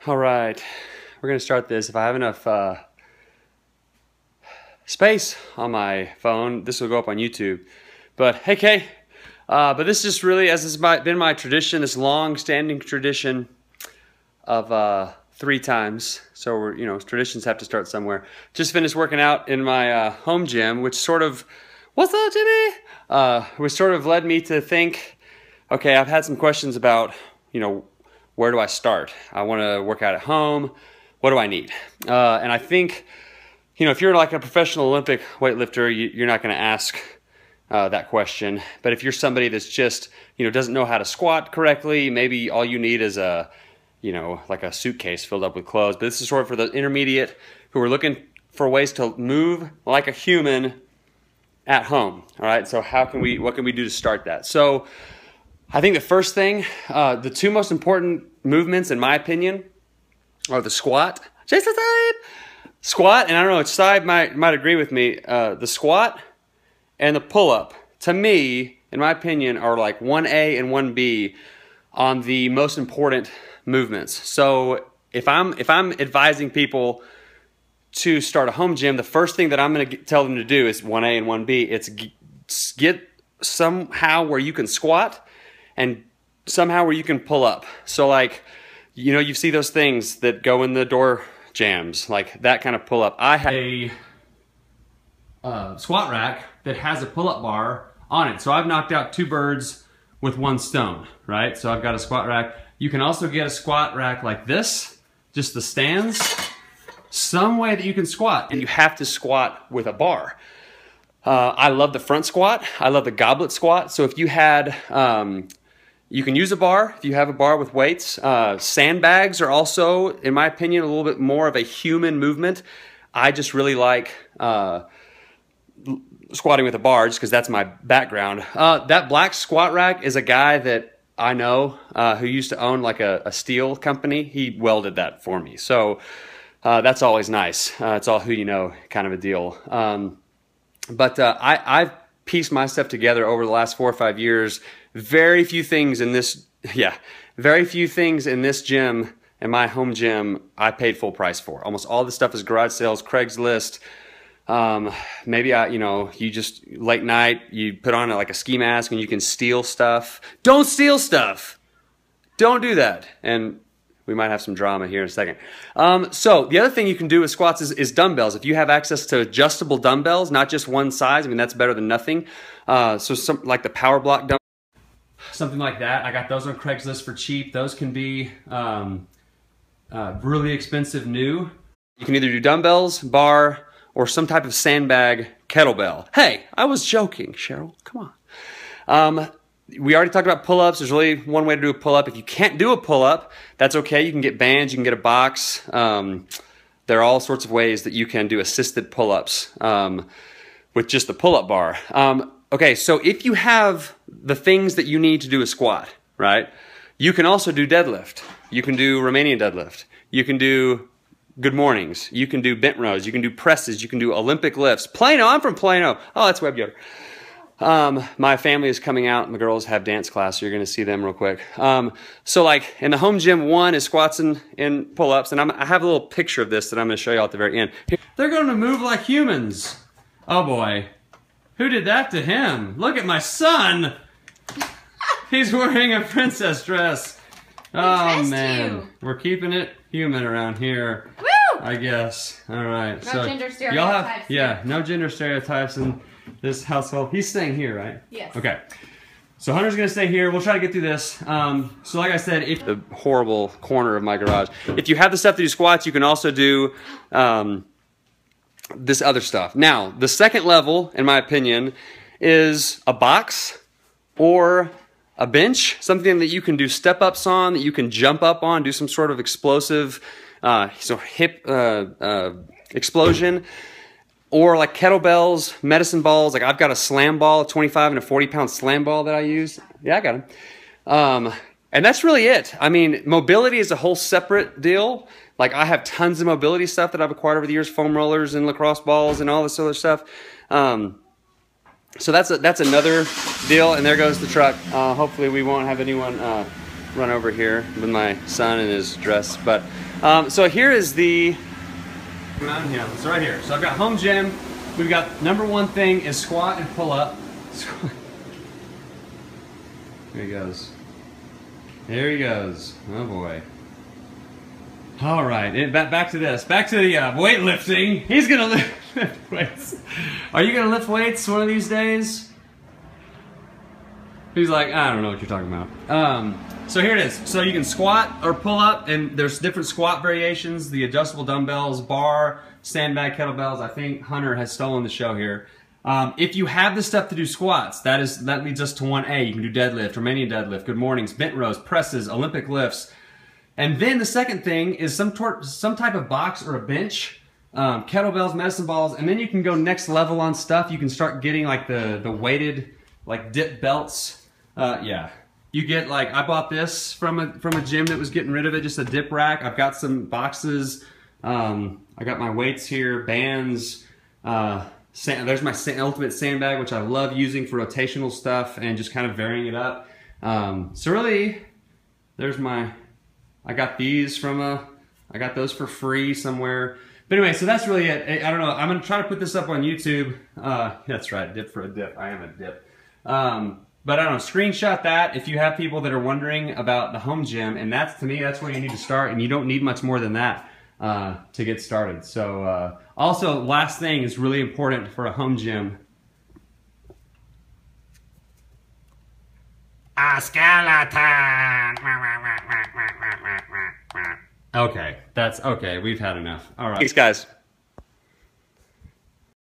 All right, we're gonna start this. If I have enough space on my phone, this will go up on YouTube. But hey, Kay, but this is really, as has been my tradition, this long-standing tradition of 3 times. So we're, traditions have to start somewhere. Just finished working out in my home gym, which sort of, what's up, Jimmy? Which sort of led me to think, okay, I've had some questions about, where do I start? I want to work out at home. What do I need? And I think, if you're like a professional Olympic weightlifter, you're not going to ask that question. But if you're somebody that's just, doesn't know how to squat correctly, maybe all you need is a, like a suitcase filled up with clothes. But this is sort of for the intermediate who are looking for ways to move like a human at home. All right. So what can we do to start that? So I think the first thing, the 2 most important movements, in my opinion, are the squat. Jason Side! Squat, and I don't know, Side might agree with me, the squat and the pull-up, to me, in my opinion, are like 1A and 1B on the most important movements. So if I'm advising people to start a home gym, the first thing that I'm going to tell them to do is 1A and 1B. It's get somehow where you can squat and somehow where you can pull up. So like, you see those things that go in the door jams, like that kind of pull up. I have a squat rack that has a pull-up bar on it. So I've knocked out 2 birds with 1 stone, right? So I've got a squat rack. You can also get a squat rack like this, just the stands, some way that you can squat, and you have to squat with a bar. I love the front squat. I love the goblet squat. So if you had, you can use a bar if you have a bar with weights. Sandbags are also, in my opinion, a little bit more of a human movement. I just really like squatting with a bar just because that's my background. That black squat rack is a guy that I know who used to own like a steel company. He welded that for me. So that's always nice. It's all who you know kind of a deal. But I've pieced my stuff together over the last 4 or 5 years. Very few things in this gym, in my home gym, I paid full price for. Almost all the stuff is garage sales, Craigslist. Maybe you just late night, you put on like a ski mask and you can steal stuff. Don't steal stuff. Don't do that. And we might have some drama here in a second. So the other thing you can do with squats is dumbbells. If you have access to adjustable dumbbells, not just one size, I mean, that's better than nothing. So some like the power block dumbbell, something like that. I got those on Craigslist for cheap. Those can be really expensive new. You can either do dumbbells, bar, or some type of sandbag kettlebell. Hey, I was joking, Cheryl. Come on. We already talked about pull-ups. There's really one way to do a pull-up. If you can't do a pull-up, that's okay. You can get bands. You can get a box. There are all sorts of ways that you can do assisted pull-ups with just the pull-up bar. Okay, so if you have the things that you need to do a squat, right, you can also do deadlift. You can do Romanian deadlift. You can do good mornings. You can do bent rows. You can do presses. You can do Olympic lifts. Plano, I'm from Plano. Oh, that's Web Yoder. My family is coming out and the girls have dance class, so you're going to see them real quick. So like in the home gym, 1 is squats and pull-ups, and I have a little picture of this that I'm going to show you all at the very end. They're going to move like humans. Oh boy. Who did that to him? Look at my son. He's wearing a princess dress. Oh man. We're keeping it human around here. Woo! I guess. All right. No gender stereotypes. No gender stereotypes in this household. He's staying here, right? Yes. Okay. So Hunter's gonna stay here. We'll try to get through this. So like I said, if the horrible corner of my garage, if you have the stuff to do squats, you can also do this other stuff. Now, the second level, in my opinion, is a box or a bench, something that you can do step-ups on, that you can jump up on, do some sort of explosive hip explosion, or like kettlebells, medicine balls. Like I've got a slam ball, a 25 and a 40-pound slam ball that I use. Yeah, I got them. And that's really it. I mean, mobility is a whole separate deal. Like I have tons of mobility stuff that I've acquired over the years, foam rollers and lacrosse balls and all this other stuff. So that's another deal. And there goes the truck. Hopefully we won't have anyone run over here with my son in his dress. But So here is the mountain here. It's right here. So I've got home gym. We've got #1 thing is squat and pull up. There he goes. There he goes. Oh boy. All right, back to this. Back to the weightlifting. He's gonna lift weights. Are you gonna lift weights one of these days? He's like, I don't know what you're talking about. So here it is. So you can squat or pull up, and there's different squat variations. The adjustable dumbbells, bar, sandbag, kettlebells. I think Hunter has stolen the show here. If you have the stuff to do squats, that leads us to 1A. You can do deadlift, Romanian deadlift, good mornings, bent rows, presses, Olympic lifts. And then the second thing is some type of box or a bench, kettlebells, medicine balls, and then you can go next level on stuff. You can start getting like the weighted like dip belts. Yeah, you get like, I bought this from a gym that was getting rid of it, just a dip rack. I've got some boxes. I got my weights here, bands. There's my ultimate sandbag, which I love using for rotational stuff and just kind of varying it up. So really, there's I got these I got those for free somewhere. But anyway, so that's really it. I don't know, I'm gonna try to put this up on YouTube. That's right, dip for a dip, I am a dip. But I don't know, screenshot that if you have people that are wondering about the home gym, and to me, that's where you need to start, and you don't need much more than that to get started. So also, last thing is really important for a home gym. A skeleton. Okay, that's okay. We've had enough. All right. Thanks, guys.